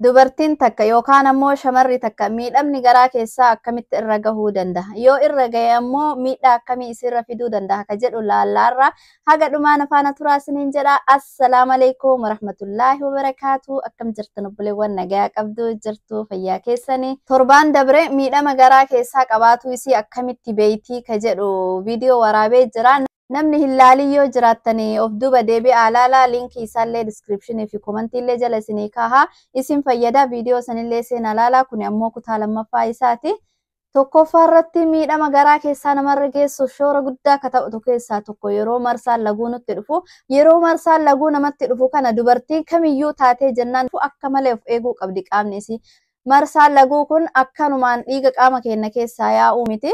Dubartiin takka yookaan ammoo shamarri takka miidhamni garaa keessaa akkamitti irra gahuu danda'a? Yoo irra gahe ammoo miidhaa akkamii isirra fiduu danda'a ka jedhu laallaarra haga dhumaan afaana turaa isiniin jedha. Assalaamu alaikum warahmatullaahi wabarakaatu. Akkam jirtan obboleewwan nagaa qabdu jirtu fayyaa keessanii. Torbaan dabre miidhama garaa keessaa qabaatu isii akkamitti beeytii ka jedhu viidiyoo waraabee jira. Namni hillaaliyyoo jiraatanii of duuba deebi'aa ilaalaa linkii isaallee description fi komantiillee jala isinii kaahaa isin fayyada viidiyoo sanillee seenaa ilaalaa kun ammoo kutaa lammaffaa isaati. Tokkoffaa irratti miidhama garaa keessaa namarra geessuuf shoora guddaa ka ta'u keessaa tokko yeroo marsaan laguu nutti dhufu yeroo marsaan laguu namatti dhufu kana dubartiin kamiyyuu taatee jennaan akka malee of eeguu qabdi qaamni isii. Marsaan laguu kun akkanumaan dhiiga qaama keenya keessaa yaa'uu miti.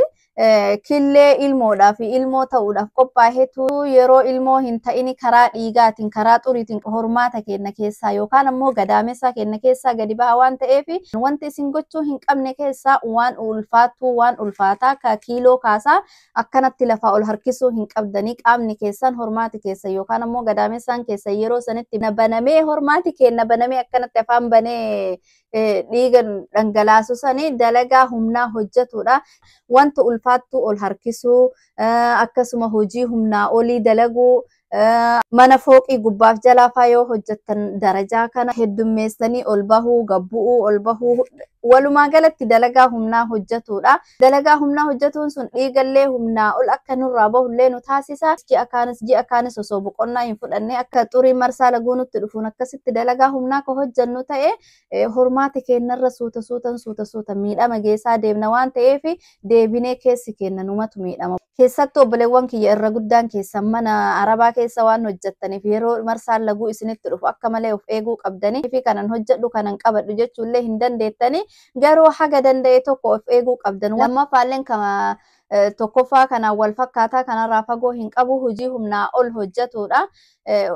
Killee ilmoodhaaf ilmoo ta'uudhaaf qophaahetu yeroo ilmoo hin ta'ini karaa dhiigaatiin karaa xuriitiin hormaata keenya keessaa yookaan ammoo gadaamessa keenya keessaa gadi baha waan ta'eef wanti isin gochuu hin qabne keessaa waan ulfaatu waan ulfaataa ka kiiloo kaasaa akkanatti lafaa ol harkisuu hin qabdanii qaamni keessan hormaati keessa yookaan ammoo gadaamessaan keessa yeroo sanitti banamee hormaati keenya banamee akkanatti afaan banee dhiiga dhangalaasu sanii dalagaa humnaa hojjetudha. Wanta ulfaattuu ol harkisuu akkasuma hojii humnaa olii dalaguu mana fooqii gubbaaf jalaa faa yoo hojjettan darajaa kana heddummeessanii ol bahuu gabbu'uu ol bahuu walumaa galatti dalagaa humnaa hojjetudha. Dalagaa humnaa hojjetuun sun dhiigallee humnaa ol akka nurraa bahullee nu taasisa. Ji'a kaanis osoo boqonnaa hin fudhanne akka xurii marsaa laguu nutti dhufuun akkasitti dalagaa humnaa ka hojjennu ta'e hormaati keenyarra suuta miidhama geessaa deemna waan ta'eef deebinee keessi keenya numatu miidhama. Keessattuu obboleewwan kiyya irra guddaan keessan mana arabaa keessa waan hojjettaniif yeroo marsaan laguu isinitti dhufu akka malee of eeguu qabdanii fi kanan hojjedhu kanan qabadhu jechuullee hin dandeettanii garuu haga danda'e tokko of eeguu qabdan. Lammaffaalleen kama tokkoffaa kanaan wal fakkaataa kanarraa fagoo hin qabu hojii humnaa ol hojjetudha.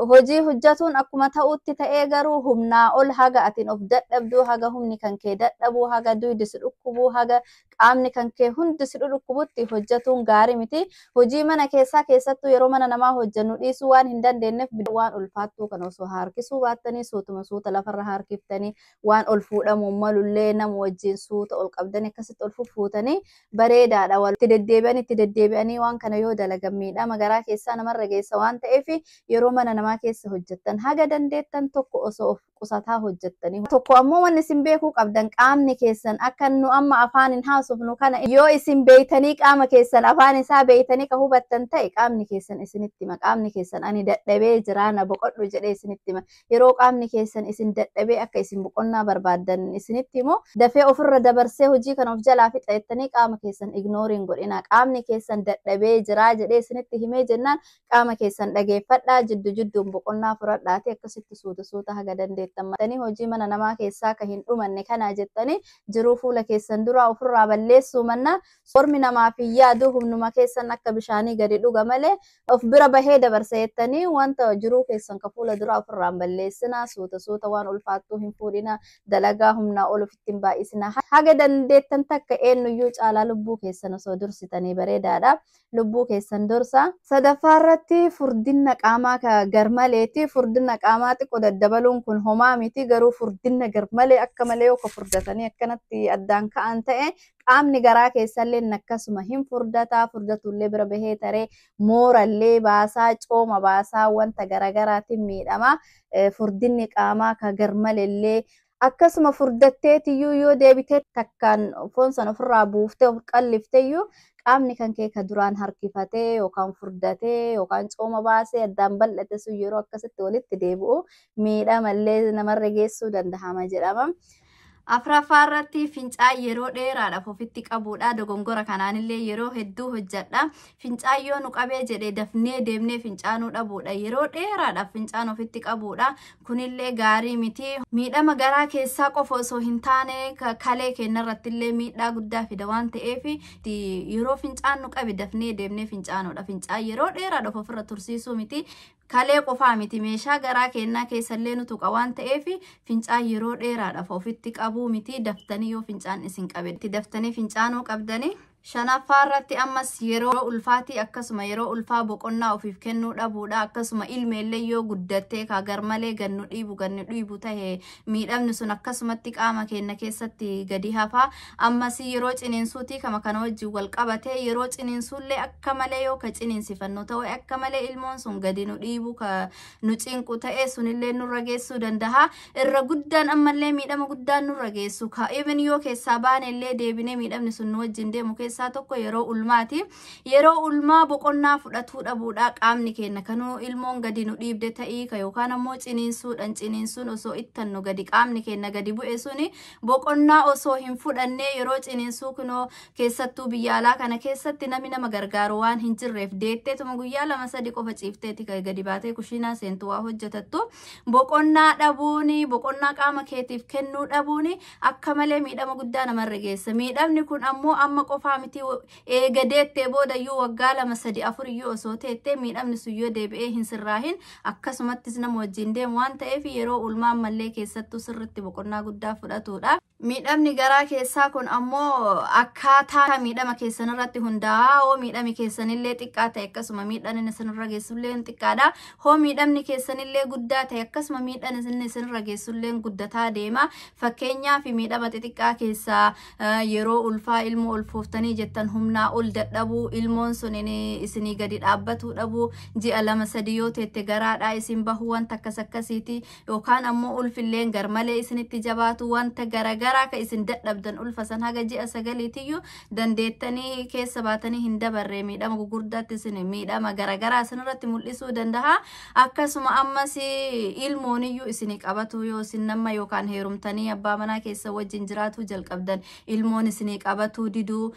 Hojii hojjetuun akkuma ta'utti ta'ee garuu humnaa ol haga atiin of dadhabduu haga humni kan kee dadhabuu haga duydi si dhukkubuu haga qaamni kan kee hundi si dhukkubutti hojjetuun gaarii miti. Hojii mana keessattuu yeroo mana namaa hojjennu dhiisuu waan hin dandeenyeef waan ulfaattuu kan osoo harkisuu baattanii suuta lafarra harkiftanii waan ol fuudhamuu malullee nama wajjin suuta ol qabdanii akkasitti ol fuutanii bareedaadha. Itti deddeebi'anii waan kana yoo dalagan miidhama garaa keessaa namarra geessa waan ta'eef yeroo mana namaa keessa hojjettan haga dandeettan tokko osoo of qusataa hojjettanii tokko ammoo wanni isin beekuu qabdan qaamni keessan akka nu amma afaan hin haasofnu kana yoo isin beeytanii qaama keessan afaan isaa beeytanii ka hubattan ta'e qaamni keessan isinitti hima. Qaamni keessan ani dadhabee jira na boqodhu jedhee isinitti hima. Yeroo qaamni keessan isin dadhabee akka isin boqonnaa barbaaddan isinitti himu dafee ofirra dabarsee hojii kana of jalaa fixettanii qaama keessan ignooriin godhina. Qaamni keessan dadhabee jira jedhee isinitti himee jennaan qaama keessan dhageeffadhaa jidduun boqonnaa fudhadhaati akkasitti suuta haga dandeettan hojii mana namaa keessaa ka hin dhumanne kana jettanii jiruu fuula keessan dura ofirraa balleessuu manna ormi namaa fi yaadu humnuma keessan akka bishaanii gadi dhuga malee of bira bahee dabarsa jettanii wanta jiruu keessan ka fuula dura ofirraan balleessina suuta waan ulfaattuu hin fuudhina dalagaa humnaa ol ofitti hin baay'isina haga dandeettan takka eenyuyyuu caalaa lubbuu keessan osoo dursitanii bareedaadha. Lubbuu keessan dursa. Sadaffaa irratti furdina qaamaa ka garmaleeti. Furdina qaamaa xiqqoo daddabaluun kun homaa miti garuu furdina garmalee akka malee yoo ka furdatanii akkanatti addaan ka'an ta'e qaamni garaa keessallee akkasuma hin furdatullee bira bahee taree moorallee baasaa cooma baasaa wanta garagaraatiin miidhama. Furdinni qaamaa ka garmalellee akkasuma furdatteetiyyuu yoo deebitee takkaan foon sana ofirraa buuftee of qallifteeyyuu qaamni kan kee ka duraan harkifatee yookaan furdatee yookaan cooma baasee addaan bal'ate sun yeroo akkasitti walitti deebi'u miidhamallee namarra geessuu dandahama jedhama. Afraffaa irratti fincaan yeroo dheeraadhaaf ofitti qabuudha. Dogongora kanaanillee yeroo hedduu hojjedha. Fincaan yoo nu qabee jedhee dafnee deemnee fincaanuu dhabuudha. Yeroo dheeraadhaaf fincaan ofitti qabuudha. Kunillee gaarii miti. Miidhama garaa keessaa qofa osoo hin taane kalee keenyarrattillee miidhaa guddaa fida waan ta'eef yeroo fincaan nu qabe dafnee deemnee fincaanuudha. Fincaan yeroo dheeraadhaaf ofirra tursiisuu miti. Kalee qofaa miti meeshaa garaa keenyaa keessallee nu tuqa waan ta'eef fincaan yeroo dheeraadhaaf ofitti qabuu miti daftanii yoo fincaan isin qabe daftanii fincaanuu qabdanii Shanaffaarratti ammas yeroo ulfaati akkasuma yeroo ulfaa boqonnaa ofiif kennuu dhabuudha akkasuma ilmeellee yoo guddattee ka garmalee gannu dhiibu ta'e miidhamni sun akkasumatti qaama keenya keessatti gadi hafa ammas yeroo ciniinsuutii kama kana wajjin wal qabatee yeroo ciniinsuullee akka malee yoo ka ciniinsifannu ta'u akka malee ilmoon sun gadi nu dhiibu ka nu cinqu ta'e sunillee nurra geessuu danda'a irra guddaan ammallee miidhama guddaan nurra geessu ka even yoo keessaa baanellee deebinee miidhamni sun nu wajjin deemu tokko yeroo ulmaati yeroo ulmaa boqonnaa fudhatuu dhabuudha qaamni keenya kanuu ilmoon gadi nu dhiibde ta'ii ka yookaan ammoo ciniinsuun osoo ittannu gadi qaamni keenya gadi bu'e suni boqonnaa osoo hin fudhannee yeroo ciniinsuu kunoo keessattuu biyya alaa kana keessatti nama gargaaru waan hin jirreef deetteetuma guyyaa 2-3 qofa ciifteeti ka gadi baatee kushiinaa seentu waa hojjetattu boqonnaa dhabuuni boqonnaa qaama keetiif kennuu dhabuuni akka malee miidhama guddaa namarra geessa miidhamni kun ammoo amma qofaa eegadeettee boodayyuu waggaa 2-3-4 yoo osoo teettee miidhamni sun yoo deebi'ee hin sirraahin akkasumattis nama wajjin deemu waan ta'eef yeroo ulmaan mallee keessattuu sirritti boqonnaa guddaa fudhatudha. Miidhamni garaa keessaa kun ammoo akkaataa miidhama keessan irratti hundaa'a hoo miidhami keessanillee xiqqaa ta'e akkasuma miidhamni isinirra geessullee xiqqaadha hoo miidhamni keessanillee guddaa ta'e akkasuma miidhamni isinirra geessullee guddataa deema fakkeenyaaf miidhama xixiqqaa keessaa yeroo ulfaa ilmoo ulfooftanii jettan humnaa ol dadhabuu ilmoon sun isinii gadi dhaabbatuu dhabuu ji'a 2-3 yoo teette garaadhaa isin bahuu wanta akkasiiti yookaan ammoo ulfilleen garmalee isinitti jabaatu wanta garaa ka isin dadhabdan ulfasan haga ji'a 9tiyyuu dandeettanii keessa baatanii hin dabarre miidhama gugurdaatti isin miidhama garagaraa isinirratti mul'isuu danda'a akkasuma ammas ilmooniyyuu isinii qabatu yoo isin nama yookaan heerumtanii abbaa manaa keessa wajjin jiraatu jalqabdan ilmoon isinii qabatu diduu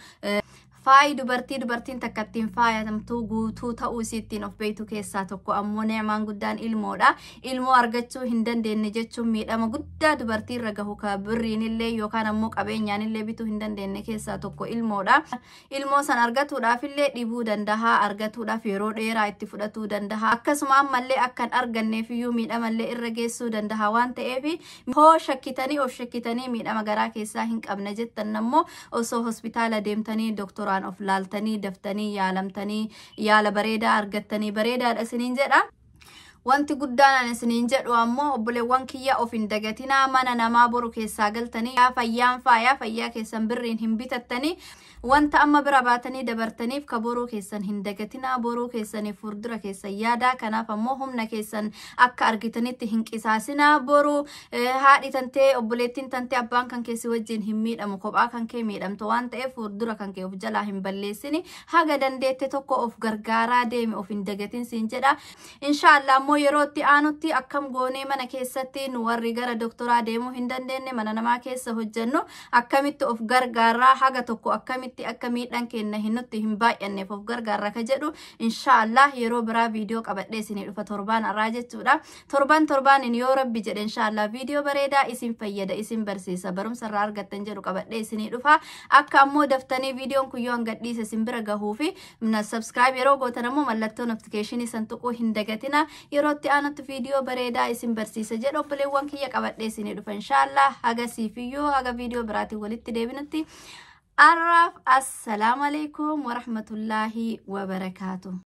faayi dubartiin takkattiin faayatamtuu guutuu ta'uu isiittiin of beektu keessaa tokko ammoo neemaan guddaan ilmoodha ilmoo argachuu hin dandeenye jechuun miidhama guddaa dubartiirra gahu ka birriinillee yookaan ammoo qabeenyaanillee bituu hin dandeenye keessaa tokko ilmoodha ilmoo san argatuudhaafillee dhibuu danda'a argatuudhaaf yeroo dheeraa itti fudhatuu danda'a akkasuma ammallee akkan arganneefiyyuu miidhamallee irra geessuu danda'a waan ta'eef hoo shakkitanii miidhama garaa keessaa hin qabne jettan ammoo osoo hospitaala deemtanii doktora of laaltanii daftanii yaalamtanii yaala bareedaa argattanii bareedaadha isiniin jedha wanti guddaan isiniin jedhu ammoo obboleewwan kiyya of hin dagatinaa mana namaa boru keessaa galtanii fayyaa keessan birriin hin bitattanii wanta amma bira baatanii dabartaniif ka boruu keessan hin dagatinaa boruu keessaniif furdura keessan yaadaa kanaaf ammoo humna keessan akka argitanitti hin qisaasinaa boruu haadhi tantee obboleettiin tantee abbaan kan keessi wajjin hin miidhamu kophaa kan kee miidhamtu waan ta'eef furdura kan kee of jalaa hin balleessini haga dandeette tokko of gargaaraa deemi of hin dagatin siin jedha inshaallah ammoo yerootti aanutti akkam goonee mana keessatti nu warri gara doktoraa deemuu hin dandeenye mana namaa keessa hojjennu akkamitti of gargaaraa haga tokko akkamitti akka miidhaan keenya nutti hin baay'anneef of gargaarra ka jedhu inshaallah yeroo biraa viidiyoo qabadhee isinii dhufa torbaan irraa jechuudha torbaan yoo rabbi jedhe inshaallah viidiyoo bareedaa isin fayyada isin barsiisa barumsa irraa argattan jedhu qabadhee isinii dhufa akka ammoo daftanii viidiyoon kun yoo gadhiise isin bira gahuu fi subscribe yeroo gootan ammoo mallattoo notification san tuquu hin dagatina yerootti aanutti viidiyoo bareedaa isin barsiisa jedhu obboleewwan kiyya qabadhee isinii dhufa inshaallah haga siifiyyoo haga viidiyoo biraatiin walitti deebinutti السلام عليكم ورحمة الله وبركاته.